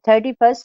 31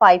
5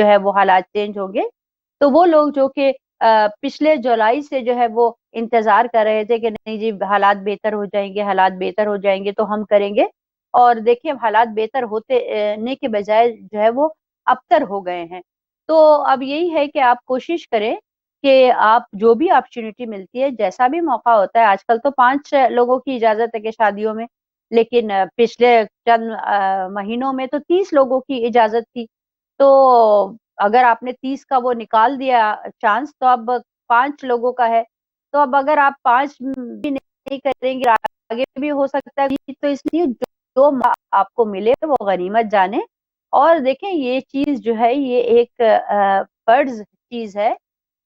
جو ہے وہ حالات چینج ہوں گے. تو وہ لوگ جو کہ پچھلے جولائی سے جو ہے وہ انتظار کر رہے تھے کہ نہیں جی حالات بہتر ہو جائیں گے، حالات بہتر ہو جائیں گے تو ہم کریں گے، اور دیکھیں حالات بہتر ہونے کے بجائے جو ہے وہ ابتر ہو گئے ہیں. تو اب یہی ہے کہ آپ کوشش کریں کہ آپ جو بھی اپرچونٹی ملتی ہے، جیسا بھی موقع ہوتا ہے، آج کل تو 5 لوگوں کی اجازت ہے کہ شادیوں میں، لیکن پچھلے چند مہینوں میں تو 30 لوگوں کی اجازت تھی. تو اگر آپ نے 30 کا وہ نکال دیا چانس، تو اب 5 لوگوں کا ہے. تو اب اگر آپ 5 بھی نہیں کریں گے، آگے بھی ہو سکتا ہے، تو اس لیے جو آپ کو ملے وہ غنیمت جانے. اور دیکھیں یہ چیز جو ہے یہ ایک فرض چیز ہے،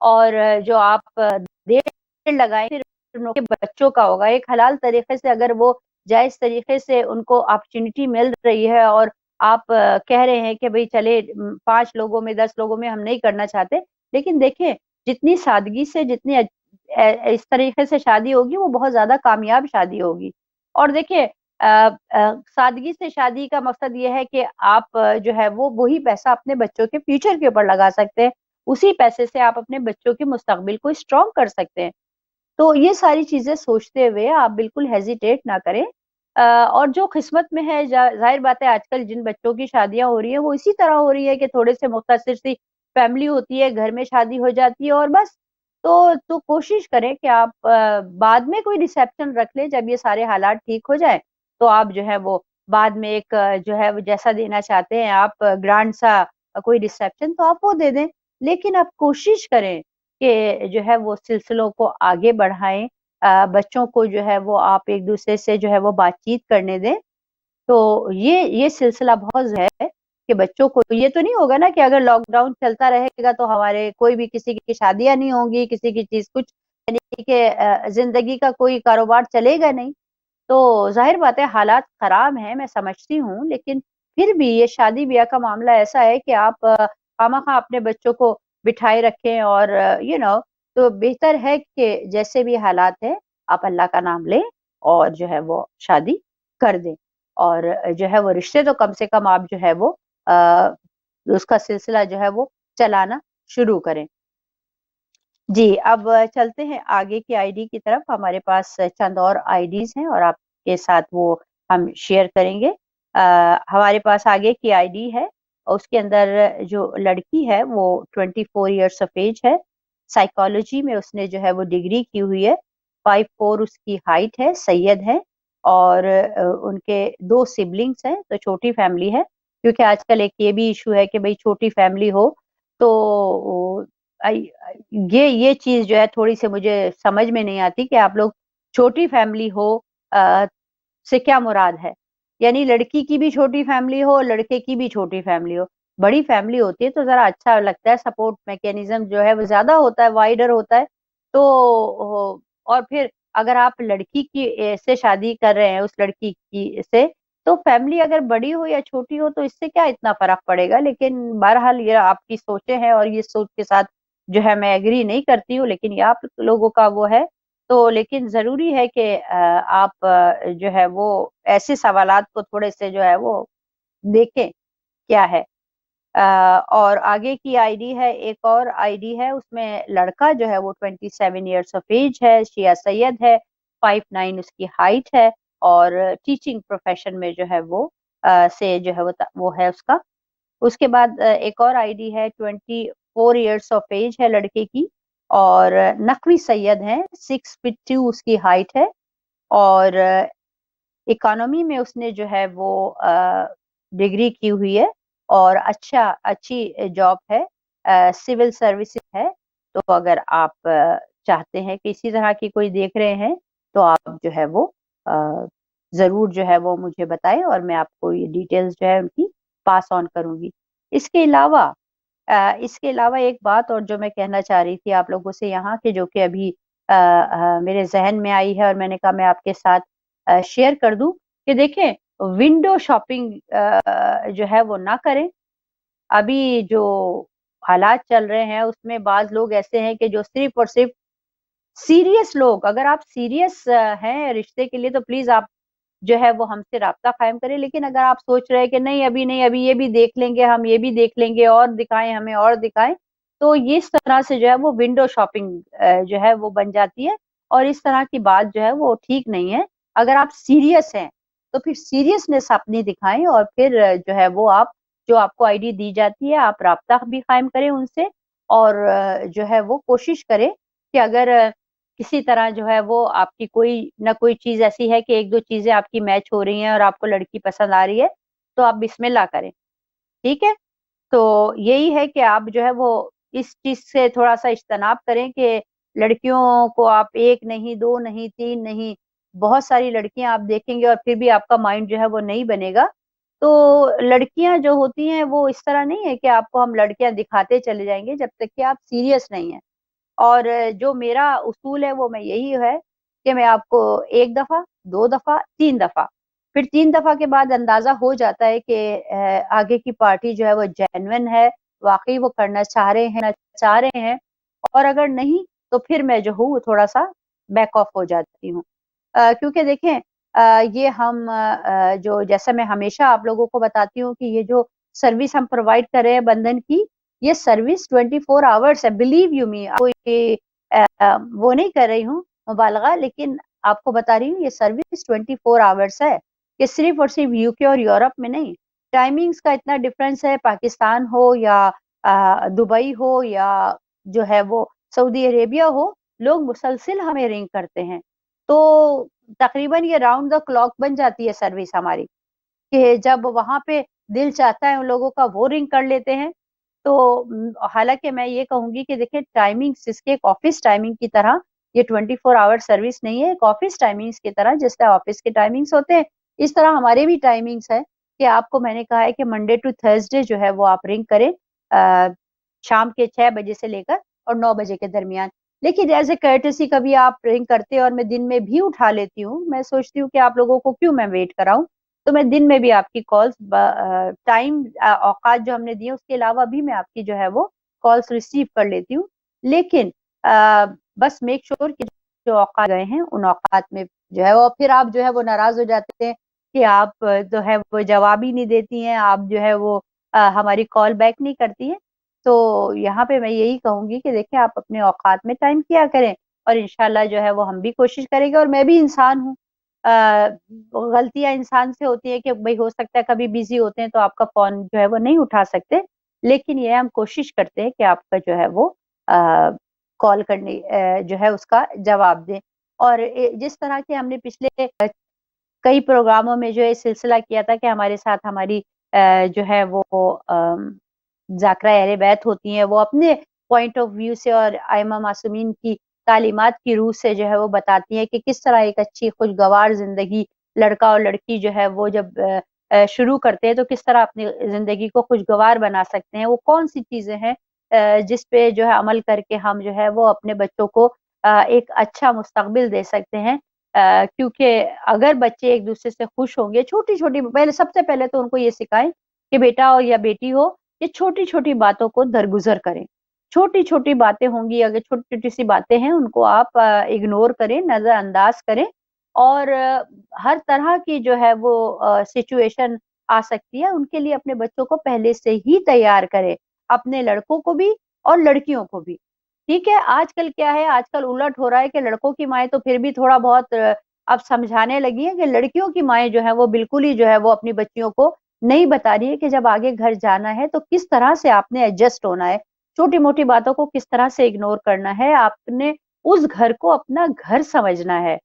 اور جو آپ دیر لگائیں پھر ان کے بچوں کا ہوگا. ایک حلال طریقے سے اگر وہ جائز طریقے سے ان کو اپرچونٹی مل رہی ہے، اور آپ کہہ رہے ہیں کہ بھئی چلے 5 لوگوں میں 10 لوگوں میں ہم نہیں کرنا چاہتے، لیکن دیکھیں جتنی سادگی سے جتنی اس طریقے سے شادی ہوگی وہ بہت زیادہ کامیاب شادی ہوگی. اور دیکھیں سادگی سے شادی کا مقصد یہ ہے کہ آپ جو ہے وہ وہی پیسہ اپنے بچوں کے فیوچر کے اوپر لگا سکتے ہیں، اسی پیسے سے آپ اپنے بچوں کے مستقبل کو اسٹرانگ کر سکتے ہیں. تو یہ ساری چیزیں سوچتے ہوئے آپ بالکل ہیزیٹیٹ نہ کریں. اور جو قسمت میں ہے، ظاہر بات ہے آج کل جن بچوں کی شادیاں ہو رہی ہیں وہ اسی طرح ہو رہی ہے کہ تھوڑے سے مختصر سی فیملی ہوتی ہے، گھر میں شادی ہو جاتی ہے اور بس. تو کوشش کریں کہ آپ بعد میں کوئی ریسیپشن رکھ لیں جب یہ سارے حالات ٹھیک ہو جائیں، تو آپ جو ہے وہ بعد میں ایک جو ہے وہ جیسا دینا چاہتے ہیں آپ گرانڈ سا کوئی ریسیپشن تو آپ وہ دے دیں. لیکن آپ کوشش کریں کہ جو ہے وہ سلسلوں کو آگے بڑھائیں، بچوں کو جو ہے وہ آپ ایک دوسرے سے جو ہے وہ بات چیت کرنے دیں. تو یہ سلسلہ بہت ہے کہ بچوں کو یہ تو نہیں ہوگا نا کہ اگر لاک ڈاؤن چلتا رہے گا تو ہمارے کوئی بھی کسی کی شادیاں نہیں ہوں گی، کسی کی چیز کچھ، یعنی کہ زندگی کا کوئی کاروبار چلے گا نہیں. تو ظاہر بات ہے حالات خراب ہیں، میں سمجھتی ہوں، لیکن پھر بھی یہ شادی بیاہ کا معاملہ ایسا ہے کہ آپ خواہ اپنے بچوں کو بٹھائے رکھیں، اور تو بہتر ہے کہ جیسے بھی حالات ہیں آپ اللہ کا نام لیں اور جو ہے وہ شادی کر دیں. اور جو ہے وہ رشتے تو کم سے کم آپ جو ہے وہ اس کا سلسلہ جو ہے وہ چلانا شروع کریں. جی اب چلتے ہیں آگے کی آئی ڈی کی طرف. ہمارے پاس چند اور آئی ڈیز ہیں اور آپ کے ساتھ وہ ہم شیئر کریں گے. ہمارے پاس آگے کی آئی ڈی ہے، اس کے اندر جو لڑکی ہے وہ 24 ایئرس آف ایج ہے. سائیکالوجی میں اس نے جو ہے وہ ڈگری کی ہوئی ہے. 5'4" اس کی ہائٹ ہے، سید ہے، اور ان کے 2 سبلنگس ہیں. تو چھوٹی فیملی ہے، کیونکہ آج کل ایک یہ بھی ایشو ہے کہ بھئی چھوٹی فیملی ہو تو یہ چیز جو ہے تھوڑی سی مجھے سمجھ میں نہیں آتی کہ آپ لوگ چھوٹی فیملی ہو سے کیا مراد ہے. یعنی لڑکی کی بھی چھوٹی فیملی ہو، لڑکے کی بھی چھوٹی فیملی ہو. بڑی فیملی ہوتی ہے تو ذرا اچھا لگتا ہے، سپورٹ میکینزم جو ہے وہ زیادہ ہوتا ہے، وائڈر ہوتا ہے. تو اور پھر اگر آپ لڑکی کی سے شادی کر رہے ہیں، اس لڑکی کی سے، تو فیملی اگر بڑی ہو یا چھوٹی ہو تو اس سے کیا اتنا فرق پڑے گا. لیکن بہرحال یہ آپ کی سوچیں ہیں اور یہ سوچ کے ساتھ جو ہے میں ایگری نہیں کرتی ہوں، لیکن یہ آپ لوگوں کا وہ ہے. تو لیکن ضروری ہے کہ آپ جو ہے وہ ایسے سوالات کو تھوڑے سے جو ہے وہ دیکھیں کیا ہے. اور آگے کی آئی ڈی ہے، ایک اور آئی ڈی ہے، اس میں لڑکا جو ہے وہ 27 ایئرس آف ایج ہے، شیعہ سید ہے، 5'9" اس کی ہائٹ ہے، اور ٹیچنگ پروفیشن میں جو ہے وہ سے جو ہے وہ ہے اس کا. اس کے بعد ایک اور آئی ڈی ہے، 24 ایئرس آف ایج ہے لڑکے کی، اور نقوی سید ہیں، 6'2" اس کی ہائٹ ہے، اور اکانومی میں اس نے جو ہے وہ ڈگری کی ہوئی ہے، اور اچھی جاب ہے، سول سروسز ہے. تو اگر آپ چاہتے ہیں کہ اسی طرح کی کوئی دیکھ رہے ہیں تو آپ جو ہے وہ ضرور جو ہے وہ مجھے بتائیں، اور میں آپ کو یہ ڈیٹیلز جو ہے ان کی پاس آن کروں گی. اس کے علاوہ ایک بات اور جو میں کہنا چاہ رہی تھی آپ لوگوں سے یہاں کہ جو کہ ابھی میرے ذہن میں آئی ہے اور میں نے کہا میں آپ کے ساتھ شیئر کر دوں کہ دیکھیں ونڈو شاپنگ جو ہے وہ نہ کریں. ابھی جو حالات چل رہے ہیں اس میں بعض لوگ ایسے ہیں کہ جو صرف اور صرف سیریس لوگ، اگر آپ سیریس ہیں رشتے کے لیے تو پلیز آپ جو ہے وہ ہم سے رابطہ قائم کرے. لیکن اگر آپ سوچ رہے ہیں کہ نہیں ابھی یہ بھی دیکھ لیں گے، ہم یہ بھی دیکھ لیں گے، اور دکھائیں ہمیں اور دکھائیں، تو اس طرح سے جو ہے وہ ونڈو شاپنگ جو ہے وہ بن جاتی ہے، اور اس طرح کی بات جو ہے وہ ٹھیک نہیں ہے. اگر آپ سیریس ہیں تو پھر سیریسنیس اپنی دکھائیں، اور پھر جو ہے وہ آپ جو آپ کو آئی ڈی دی جاتی ہے آپ رابطہ بھی قائم کریں ان سے، اور جو ہے وہ کوشش کریں کہ اگر کسی طرح جو ہے وہ آپ کی کوئی نہ کوئی چیز ایسی ہے کہ ایک دو چیزیں آپ کی میچ ہو رہی ہیں اور آپ کو لڑکی پسند آ رہی ہے، تو آپ بسم اللہ کریں. ٹھیک ہے؟ تو یہی ہے کہ آپ جو ہے وہ اس چیز سے تھوڑا سا اجتناب کریں کہ لڑکیوں کو آپ ایک نہیں، دو نہیں، تین نہیں، بہت ساری لڑکیاں آپ دیکھیں گے اور پھر بھی آپ کا مائنڈ جو ہے وہ نہیں بنے گا. تو لڑکیاں جو ہوتی ہیں وہ اس طرح نہیں ہے کہ آپ کو ہم لڑکیاں دکھاتے چلے جائیں گے جب تک کہ آپ سیریس نہیں ہیں. اور جو میرا اصول ہے وہ میں یہی ہے کہ میں آپ کو ایک دفعہ، دو دفعہ، تین دفعہ، پھر تین دفعہ کے بعد اندازہ ہو جاتا ہے کہ آگے کی پارٹی جو ہے وہ جینوین ہے، واقعی وہ کرنا چاہ رہے ہیں، اور اگر نہیں تو پھر میں جو ہوں وہ تھوڑا سا بیک آف ہو جاتی ہوں. کیونکہ دیکھیں یہ ہم جو جیسا میں ہمیشہ آپ لوگوں کو بتاتی ہوں کہ یہ جو سروس ہم پرووائڈ کر رہے ہیں بندھن کی، یہ سروس 24 آورس ہے. بلیو یو می، کوئی وہ نہیں کر رہی ہوں مبالغہ، لیکن آپ کو بتا رہی ہوں یہ سروس 24 آورس ہے، کہ صرف اور صرف یو کے اور یورپ میں نہیں. ٹائمنگز کا اتنا ڈفرینس ہے، پاکستان ہو یا دبئی ہو یا جو ہے وہ سعودی عربیہ ہو، لوگ مسلسل ہمیں رنگ کرتے ہیں. تو تقریباً یہ راؤنڈ دا کلاک بن جاتی ہے سروس ہماری، کہ جب وہاں پہ دل چاہتا ہے ان لوگوں کا وہ رنگ کر لیتے ہیں. تو حالانکہ میں یہ کہوں گی کہ دیکھیں ٹائمنگ اس کے ایک آفس ٹائمنگ کی طرح یہ 24 آور سروس نہیں ہے، ایک آفس ٹائمنگز کی طرح، جس طرح آفس کے ٹائمنگز ہوتے ہیں اس طرح ہمارے بھی ٹائمنگز ہے کہ آپ کو میں نے کہا ہے کہ منڈے ٹو تھرسڈے جو ہے وہ آپ رنگ کریں شام کے 6 بجے سے لے کر اور 9 بجے کے درمیان. لیکن ایز اے کرٹسی کبھی آپ رنگ کرتے اور میں دن میں بھی اٹھا لیتی ہوں، میں سوچتی ہوں کہ آپ لوگوں کو کیوں میں ویٹ کراؤں، تو میں دن میں بھی آپ کی کالز ٹائم اوقات جو ہم نے دیے اس کے علاوہ بھی میں آپ کی جو ہے وہ کالز ریسیو کر لیتی ہوں. لیکن بس میک شور کہ جو اوقات گئے ہیں ان اوقات میں جو ہے وہ پھر آپ جو ہے وہ ناراض ہو جاتے ہیں کہ آپ جو ہے وہ جواب ہی نہیں دیتی ہیں، آپ جو ہے وہ ہماری کال بیک نہیں کرتی ہیں. تو یہاں پہ میں یہی کہوں گی کہ دیکھیں آپ اپنے اوقات میں ٹائم کیا کریں، اور انشاءاللہ جو ہے وہ ہم بھی کوشش کریں گے. اور میں بھی انسان ہوں، غلطیاں انسان سے ہوتی ہے کہ بھئی ہو سکتا ہے کبھی بیزی ہوتے ہیں تو آپ کا فون جو ہے وہ نہیں اٹھا سکتے، لیکن یہ ہم کوشش کرتے ہیں کہ آپ کا جو ہے وہ کال کرنے جو ہے اس کا جواب دیں. اور جس طرح کے ہم نے پچھلے کئی پروگراموں میں جو یہ سلسلہ کیا تھا کہ ہمارے ساتھ ہماری جو ہے وہ ذاکرہ اہل بیت ہوتی ہیں، وہ اپنے پوائنٹ آف ویو سے اور ائمہ معصومین کی تعلیمات کی روح سے جو ہے وہ بتاتی ہیں کہ کس طرح ایک اچھی خوشگوار زندگی لڑکا اور لڑکی جو ہے وہ جب شروع کرتے ہیں تو کس طرح اپنی زندگی کو خوشگوار بنا سکتے ہیں. وہ کون سی چیزیں ہیں جس پہ جو ہے عمل کر کے ہم جو ہے وہ اپنے بچوں کو ایک اچھا مستقبل دے سکتے ہیں. کیونکہ اگر بچے ایک دوسرے سے خوش ہوں گے، چھوٹی چھوٹی سب سے پہلے تو ان کو یہ سکھائیں کہ بیٹا ہو یا بیٹی ہو، یہ چھوٹی چھوٹی باتوں کو درگزر کریں. چھوٹی چھوٹی باتیں ہوں گی، اگر چھوٹی چھوٹی سی باتیں ہیں ان کو آپ اگنور کریں، نظر انداز کریں. اور ہر طرح کی جو ہے وہ سچویشن آ سکتی ہے، ان کے لیے اپنے بچوں کو پہلے سے ہی تیار کریں، اپنے لڑکوں کو بھی اور لڑکیوں کو بھی. ٹھیک ہے؟ آج کل کیا ہے، آج کل الٹ ہو رہا ہے کہ لڑکوں کی مائیں تو پھر بھی تھوڑا بہت اب سمجھانے لگی ہیں، کہ لڑکیوں کی مائیں جو ہیں وہ بالکل ہی جو ہے وہ اپنی بچیوں کو نہیں بتا رہی ہے کہ جب آگے گھر جانا ہے تو کس طرح سے آپ نے ایڈجسٹ ہونا ہے، چھوٹی موٹی باتوں کو کس طرح سے اگنور کرنا ہے، آپ نے اس گھر کو اپنا گھر سمجھنا ہے.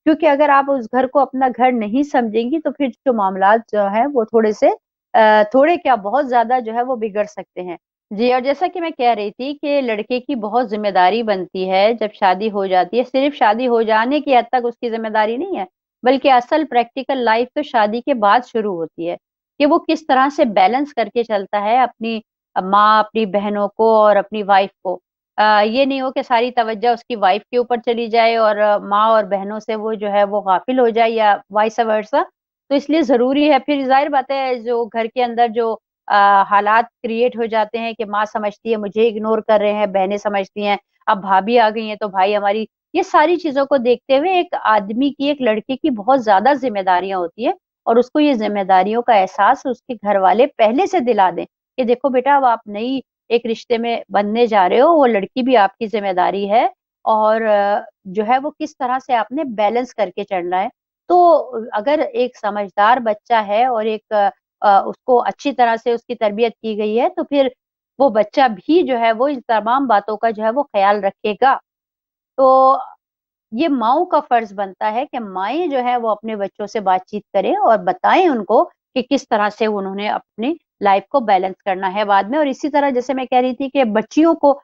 کیونکہ اگر آپ اس گھر کو اپنا گھر نہیں سمجھیں گی تو پھر جو معاملات جو ہیں وہ تھوڑے کیا بہت زیادہ جو ہے وہ بگڑ سکتے ہیں. جی، اور جیسا کہ میں کہہ رہی تھی کہ لڑکے کی بہت ذمہ داری بنتی ہے جب شادی ہو جاتی ہے. صرف شادی ہو جانے کی حد تک اس کی ذمہ داری نہیں ہے، بلکہ اصل پریکٹیکل لائف تو شادی کے بعد شروع ہوتی ہے، کہ وہ کس طرح سے بیلنس کر کے چلتا ہے اپنی ماں، اپنی بہنوں کو اور اپنی وائف کو. یہ نہیں ہو کہ ساری توجہ اس کی وائف کے اوپر چلی جائے اور ماں اور بہنوں سے وہ جو ہے وہ غافل ہو جائے، یا وائس ورسا. تو اس لیے ضروری ہے، پھر ظاہر بات ہے جو گھر کے اندر جو حالات کریٹ ہو جاتے ہیں کہ ماں سمجھتی ہے مجھے اگنور کر رہے ہیں، بہنیں سمجھتی ہیں اب بھابھی آ گئی ہیں تو بھائی ہماری یہ ساری چیزوں کو دیکھتے ہوئے ایک آدمی کی، ایک لڑکے کی بہت زیادہ ذمہ داریاں ہوتی ہیں، اور اس کو یہ ذمہ داریوں کا احساس اس کے گھر والے پہلے سے دلا دیں کہ دیکھو بیٹا اب آپ نئی ایک رشتے میں بننے جا رہے ہو، وہ لڑکی بھی آپ کی ذمہ داری ہے، اور جو ہے وہ کس طرح سے آپ نے بیلنس کر کے چلنا ہے۔ تو اگر ایک سمجھدار بچہ ہے اور ایک اس کو اچھی طرح سے اس کی تربیت کی گئی ہے، تو پھر وہ بچہ بھی جو ہے وہ ان تمام باتوں کا جو ہے وہ خیال رکھے گا۔ تو یہ ماؤں کا فرض بنتا ہے کہ مائیں جو ہے وہ اپنے بچوں سے بات چیت کریں اور بتائیں ان کو کہ کس طرح سے انہوں نے اپنی لائف کو بیلنس کرنا ہے بعد میں۔ اور اسی طرح جیسے میں کہہ رہی تھی کہ بچیوں کو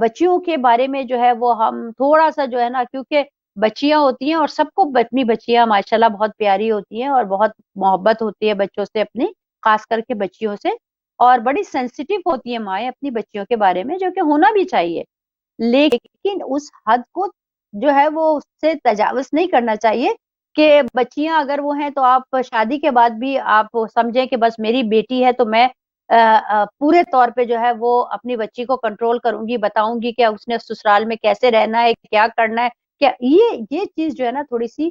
بچیوں کے بارے میں جو ہے وہ ہم تھوڑا سا جو ہے نا، کیونکہ بچیاں ہوتی ہیں اور سب کو اپنی بچیاں ماشاءاللہ بہت پیاری ہوتی ہیں اور بہت محبت ہوتی ہے بچوں سے اپنی، خاص کر کے بچیوں سے، اور بڑی سینسیٹیو ہوتی ہیں مائیں اپنی بچیوں کے بارے میں، جو کہ ہونا بھی چاہیے، لیکن اس حد کو جو ہے وہ اس سے تجاوز نہیں کرنا چاہیے کہ بچیاں اگر وہ ہیں تو آپ شادی کے بعد بھی آپ سمجھیں کہ بس میری بیٹی ہے تو میں پورے طور پہ جو ہے وہ اپنی بچی کو کنٹرول کروں گی، بتاؤں گی کہ اس نے سسرال میں کیسے رہنا ہے، کیا کرنا ہے، کیا یہ چیز جو ہے نا تھوڑی سی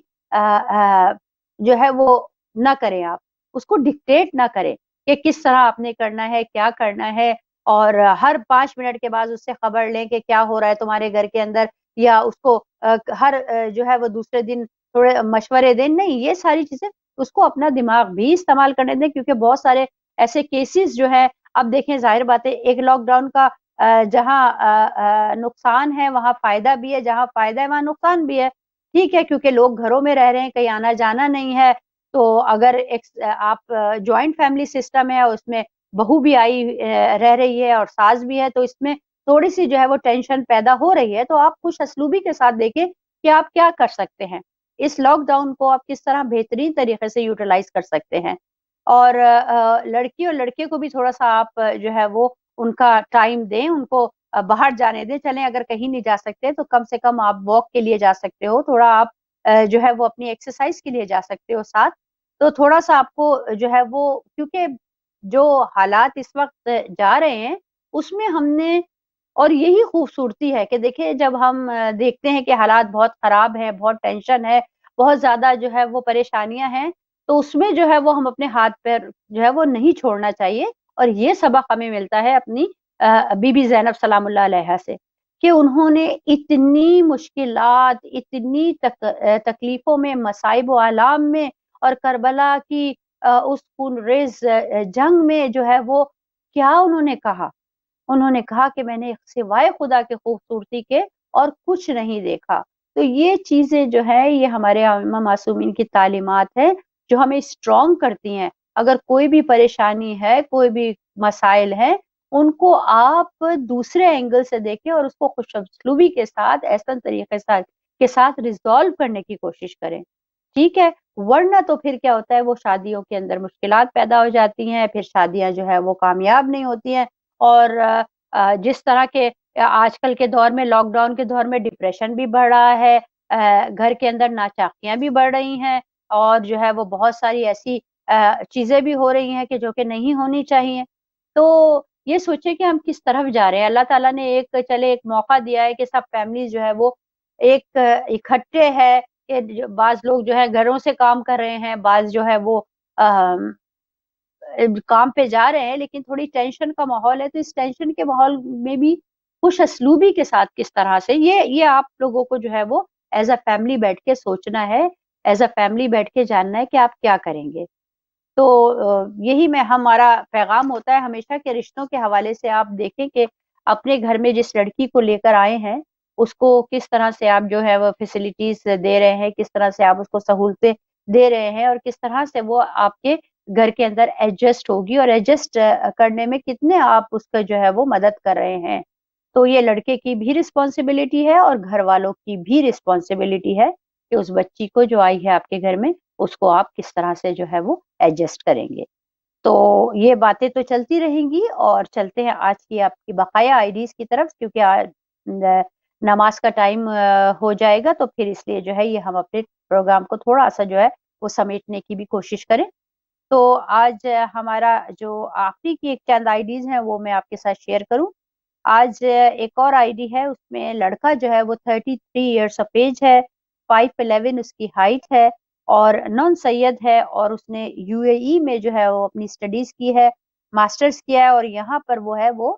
جو ہے وہ نہ کریں آپ، اس کو ڈکٹیٹ نہ کریں کہ کس طرح آپ نے کرنا ہے، کیا کرنا ہے، اور ہر 5 منٹ کے بعد اس سے خبر لیں کہ کیا ہو رہا ہے تمہارے گھر کے اندر، یا اس کو ہر جو ہے وہ دوسرے دن تھوڑے مشورے دیں، نہیں، یہ ساری چیزیں اس کو اپنا دماغ بھی استعمال کرنے دیں، کیونکہ بہت سارے ایسے کیسز جو ہیں، اب دیکھیں ظاہر بات ہے ایک لاک ڈاؤن کا جہاں نقصان ہے وہاں فائدہ بھی ہے، جہاں فائدہ ہے وہاں نقصان بھی ہے، ٹھیک ہے، کیونکہ لوگ گھروں میں رہ رہے ہیں، کہیں آنا جانا نہیں ہے، تو اگر آپ جوائنٹ فیملی سسٹم ہے اور اس میں بہو بھی آئی رہ رہی ہے اور ساس بھی ہے، تو اس میں تھوڑی سی جو ہے وہ ٹینشن پیدا ہو رہی ہے، تو آپ خوش اسلوبی کے ساتھ دیکھیں کہ آپ کیا کر سکتے ہیں، اس لاک ڈاؤن کو آپ کس طرح بہترین طریقے سے یوٹیلائز کر سکتے ہیں، اور لڑکی اور لڑکے کو بھی تھوڑا سا آپ جو ہے وہ ان کا ٹائم دیں، ان کو باہر جانے دیں، چلیں اگر کہیں نہیں جا سکتے تو کم سے کم آپ واک کے لیے جا سکتے ہو، تھوڑا آپ جو ہے وہ اپنی ایکسرسائز کے لیے جا سکتے ہو ساتھ، تو تھوڑا سا آپ کو جو ہے وہ، کیونکہ جو حالات اس وقت جا رہے ہیں اس میں ہم نے، اور یہی خوبصورتی ہے کہ دیکھیں جب ہم دیکھتے ہیں کہ حالات بہت خراب ہیں، بہت ٹینشن ہے، بہت زیادہ جو ہے وہ پریشانیاں ہیں، تو اس میں جو ہے وہ ہم اپنے ہاتھ پیر جو ہے وہ نہیں چھوڑنا چاہیے، اور یہ سبق ہمیں ملتا ہے اپنی بی بی زینب سلام اللہ علیہا سے، کہ انہوں نے اتنی مشکلات، اتنی تکلیفوں میں، مصائب و آلام میں، اور کربلا کی اس خون ریز جنگ میں جو ہے وہ کیا انہوں نے کہا، انہوں نے کہا کہ میں نے سوائے خدا کے خوبصورتی کے اور کچھ نہیں دیکھا۔ تو یہ چیزیں جو ہے یہ ہمارے ائمہ معصومین کی تعلیمات ہیں جو ہمیں اسٹرانگ کرتی ہیں، اگر کوئی بھی پریشانی ہے، کوئی بھی مسائل ہیں، ان کو آپ دوسرے اینگل سے دیکھیں اور اس کو خوش اسلوبی کے ساتھ، احسن طریقے کے ساتھ ریزالو کرنے کی کوشش کریں، ٹھیک ہے، ورنہ تو پھر کیا ہوتا ہے وہ شادیوں کے اندر مشکلات پیدا ہو جاتی ہیں، پھر شادیاں جو ہے وہ کامیاب نہیں ہوتی ہیں، اور جس طرح کے آج کل کے دور میں، لاک ڈاؤن کے دور میں ڈپریشن بھی بڑھ رہا ہے، گھر کے اندر ناچاکیاں بھی بڑھ رہی ہیں، اور جو ہے وہ بہت ساری ایسی چیزیں بھی ہو رہی ہیں کہ جو کہ نہیں ہونی چاہیے، تو یہ سوچیں کہ ہم کس طرف جا رہے ہیں۔ اللہ تعالیٰ نے ایک موقع دیا ہے کہ سب فیملیز جو ہے وہ ایک اکٹھے ہے، کہ بعض لوگ جو ہے گھروں سے کام کر رہے ہیں، بعض جو ہے وہ کام پہ جا رہے ہیں، لیکن تھوڑی ٹینشن کا ماحول ہے، تو اس ٹینشن کے ماحول میں بھی خوش اسلوبی کے ساتھ کس طرح سے، یہ آپ لوگوں کو جو ہے وہ ایز اے فیملی بیٹھ کے سوچنا ہے، ایز اے فیملی بیٹھ کے جاننا ہے کہ آپ کیا کریں گے۔ تو یہی ہمارا پیغام ہوتا ہے ہمیشہ کہ رشتوں کے حوالے سے آپ دیکھیں کہ اپنے گھر میں جس لڑکی کو لے کر آئے ہیں اس کو کس طرح سے آپ جو ہے وہ فیسلٹیز دے رہے ہیں، کس طرح سے آپ اس کو سہولتیں دے رہے ہیں، اور کس طرح سے وہ آپ کے گھر کے اندر ایڈجسٹ ہوگی، اور ایڈجسٹ کرنے میں کتنے آپ اس کا جو ہے وہ مدد کر رہے ہیں۔ تو یہ لڑکے کی بھی رسپانسبلٹی ہے اور گھر والوں کی بھی رسپانسبلٹی ہے کہ اس بچی کو جو آئی ہے آپ کے گھر میں اس کو آپ کس طرح سے جو ہے وہ ایڈجسٹ کریں گے۔ تو یہ باتیں تو چلتی رہیں گی، اور چلتے ہیں آج کی آپ کی بقایا آئیڈیز کی طرف، کیونکہ نماز کا ٹائم ہو جائے گا، تو پھر اس لیے جو ہے یہ ہم اپنے پروگرام کو تھوڑا سا جو ہے وہ سمیٹنے کی بھی کوشش کریں۔ تو آج ہمارا جو آخری کی ایک چند آئیڈیز ہیں وہ میں آپ کے ساتھ شیئر کروں آج ایک اور آئی ڈی ہے، اس میں لڑکا جو ہے وہ 33 ایئرس آف ایج ہے، 5'11" اس کی ہائٹ ہے اور نان سید ہے، اور اس نے UAE میں جو ہے وہ اپنی اسٹڈیز کی ہے، ماسٹرز کیا ہے، اور یہاں پر وہ ہے وہ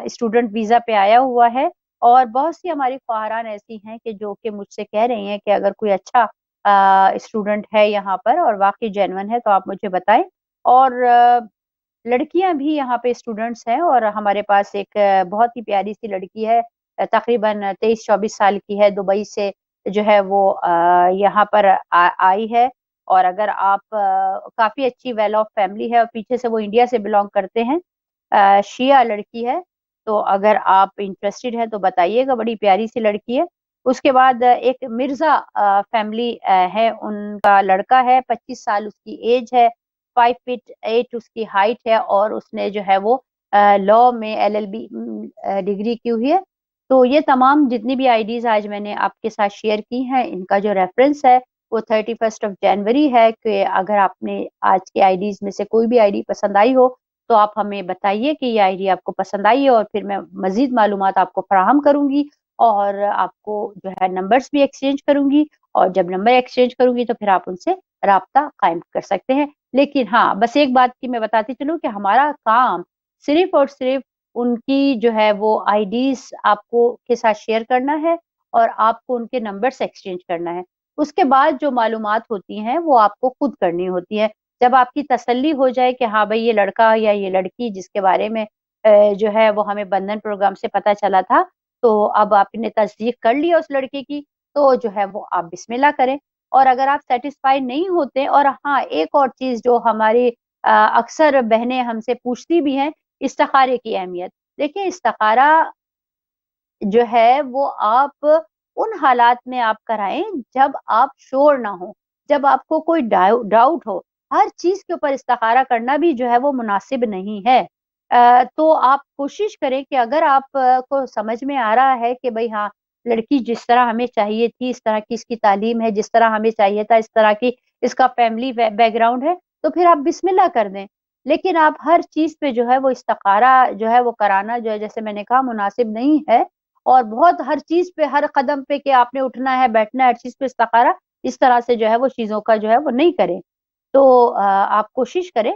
اسٹوڈنٹ ویزا پہ آیا ہوا ہے۔ اور بہت سی ہماری خواہران ایسی ہیں کہ جو کہ مجھ سے کہہ رہی ہیں کہ اگر کوئی اچھا اسٹوڈنٹ ہے یہاں پر اور واقعی جینون ہے تو آپ مجھے بتائیں۔ اور لڑکیاں بھی یہاں پہ اسٹوڈنٹس ہیں، اور ہمارے پاس ایک بہت ہی پیاری سی لڑکی ہے، تقریباً 23-24 سال کی ہے، دبئی سے جو ہے وہ یہاں پر آئی ہے۔ اور اگر آپ کافی اچھی ویل آف فیملی ہے اور پیچھے سے وہ انڈیا سے بلانگ کرتے ہیں، شیعہ لڑکی ہے، تو اگر آپ انٹرسٹڈ ہیں تو بتائیے گا، بڑی پیاری سی لڑکی ہے۔ اس کے بعد ایک مرزا فیملی ہے، ان کا لڑکا ہے، 25 سال اس کی ایج ہے، 5'8" اس کی ہائٹ ہے، اور اس نے جو ہے وہ لا میں LLB ڈگری کی ہوئی ہے۔ تو یہ تمام جتنی بھی آئی ڈیز آج میں نے آپ کے ساتھ شیئر کی ہیں، ان کا جو ریفرنس ہے وہ 31 جنوری ہے، کہ اگر آپ نے آج کے آئی ڈیز میں سے کوئی بھی آئی ڈی پسند آئی ہو تو آپ ہمیں بتائیے کہ یہ آئی ڈی آپ کو پسند آئی ہے، اور پھر میں مزید معلومات آپ کو فراہم کروں گی، اور آپ کو جو ہے نمبرز بھی ایکسچینج کروں گی، اور جب نمبر ایکسچینج کروں گی تو پھر آپ ان سے رابطہ قائم کر سکتے ہیں۔ لیکن ہاں، بس ایک بات کی میں بتاتی چلوں کہ ہمارا کام صرف اور صرف ان کی جو ہے وہ آئی ڈیز آپ کو کے ساتھ شیئر کرنا ہے، اور آپ کو ان کے نمبرز ایکسچینج کرنا ہے۔ اس کے بعد جو معلومات ہوتی ہیں وہ آپ کو خود کرنی ہوتی ہے۔ جب آپ کی تسلی ہو جائے کہ ہاں بھائی یہ لڑکا یا یہ لڑکی جس کے بارے میں جو ہے وہ ہمیں بندھن پروگرام سے پتا چلا تھا، تو اب آپ نے تصدیق کر لیا اس لڑکے کی، تو جو ہے وہ آپ بسم اللہ کریں۔ اور اگر آپ سیٹسفائی نہیں ہوتے، اور ہاں ایک اور چیز جو ہماری اکثر بہنیں ہم سے پوچھتی بھی ہیں، استخارے کی اہمیت۔ دیکھیں، استخارہ جو ہے وہ آپ ان حالات میں آپ کرائیں جب آپ شور نہ ہو، جب آپ کو کوئی ڈاؤٹ ہو۔ ہر چیز کے اوپر استخارہ کرنا بھی جو ہے وہ مناسب نہیں ہے۔ تو آپ کوشش کریں کہ اگر آپ کو سمجھ میں آ رہا ہے کہ بھئی ہاں، لڑکی جس طرح ہمیں چاہیے تھی، اس طرح کی اس کی تعلیم ہے، جس طرح ہمیں چاہیے تھا، اس طرح کی اس کا فیملی بیک گراؤنڈ ہے، تو پھر آپ بسم اللہ کر دیں۔ لیکن آپ ہر چیز پہ جو ہے وہ استخارہ جو ہے وہ کرانا جو ہے، جیسے میں نے کہا، مناسب نہیں ہے۔ اور بہت ہر چیز پہ، ہر قدم پہ کہ آپ نے اٹھنا ہے، بیٹھنا ہے، ہر چیز پہ استخارہ، اس طرح سے جو ہے وہ چیزوں کا جو ہے وہ نہیں کریں۔ تو آپ کوشش کریں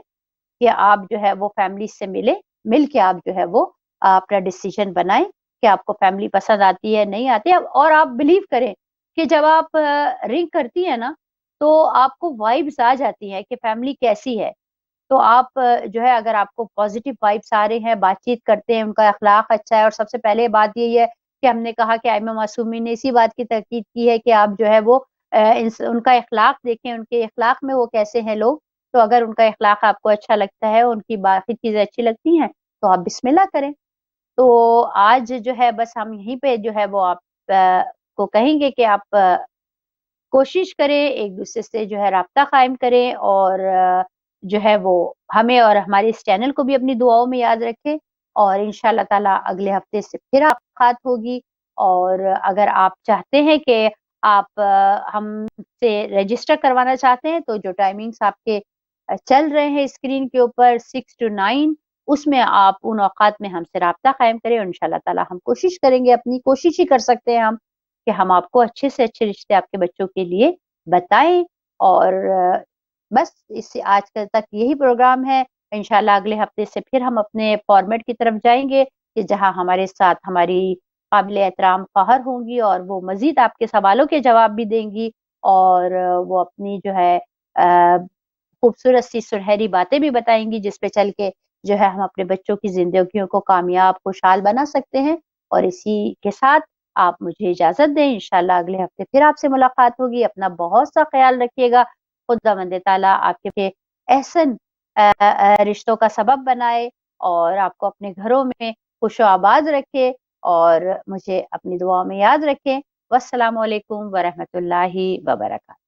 کہ آپ جو ہے وہ فیملی سے مل کے آپ جو ہے وہ اپنا ڈیسیجن بنائیں کہ آپ کو فیملی پسند آتی ہے، نہیں آتی ہے۔ اور آپ بلیو کریں کہ جب آپ رنگ کرتی ہیں نا، تو آپ کو وائبز آ جاتی ہیں کہ فیملی کیسی ہے۔ تو آپ جو ہے اگر آپ کو پازیٹیو وائبس آ رہے ہیں، بات چیت کرتے ہیں، ان کا اخلاق اچھا ہے، اور سب سے پہلے بات یہی ہے کہ ہم نے کہا کہ ائمہ معصومین نے اسی بات کی تاکید کی ہے کہ آپ جو ہے وہ ان کا اخلاق دیکھیں، ان کے اخلاق میں وہ کیسے ہیں لوگ۔ تو اگر ان کا اخلاق آپ کو اچھا لگتا ہے، ان کی باقی چیزیں اچھی لگتی ہیں، تو آپ بسم اللہ کریں۔ تو آج جو ہے بس ہم یہیں پہ جو ہے وہ آپ کو کہیں گے کہ آپ کوشش کریں، ایک دوسرے سے جو ہے رابطہ قائم کریں، اور جو ہے وہ ہمیں اور ہمارے اس چینل کو بھی اپنی دعاؤں میں یاد رکھیں، اور انشاءاللہ تعالی اگلے ہفتے سے پھر ملاقات ہوگی۔ اور اگر آپ چاہتے ہیں کہ آپ ہم سے رجسٹر کروانا چاہتے ہیں، تو جو ٹائمنگز آپ کے چل رہے ہیں اسکرین کے اوپر 6 to 9، اس میں آپ ان اوقات میں ہم سے رابطہ قائم کریں، اور انشاءاللہ تعالی ہم کوشش کریں گے، اپنی کوشش ہی کر سکتے ہیں ہم، کہ ہم آپ کو اچھے سے اچھے رشتے آپ کے بچوں کے لیے بتائیں۔ اور بس اس سے آج تک یہی پروگرام ہے۔ انشاءاللہ اگلے ہفتے سے پھر ہم اپنے فارمیٹ کی طرف جائیں گے، کہ جہاں ہمارے ساتھ ہماری قابل احترام خواہر ہوں گی، اور وہ مزید آپ کے سوالوں کے جواب بھی دیں گی، اور وہ اپنی جو ہے خوبصورت سی سنہری باتیں بھی بتائیں گی، جس پہ چل کے جو ہے ہم اپنے بچوں کی زندگیوں کو کامیاب خوشحال بنا سکتے ہیں۔ اور اسی کے ساتھ آپ مجھے اجازت دیں، انشاءاللہ اگلے ہفتے پھر آپ سے ملاقات ہوگی۔ اپنا بہت سا خیال رکھیے گا۔ خداوند تعالیٰ آپ کے احسن رشتوں کا سبب بنائے، اور آپ کو اپنے گھروں میں خوش و آباد رکھے، اور مجھے اپنی دعاؤں میں یاد رکھیں۔ والسلام علیکم ورحمۃ اللہ وبرکاتہ۔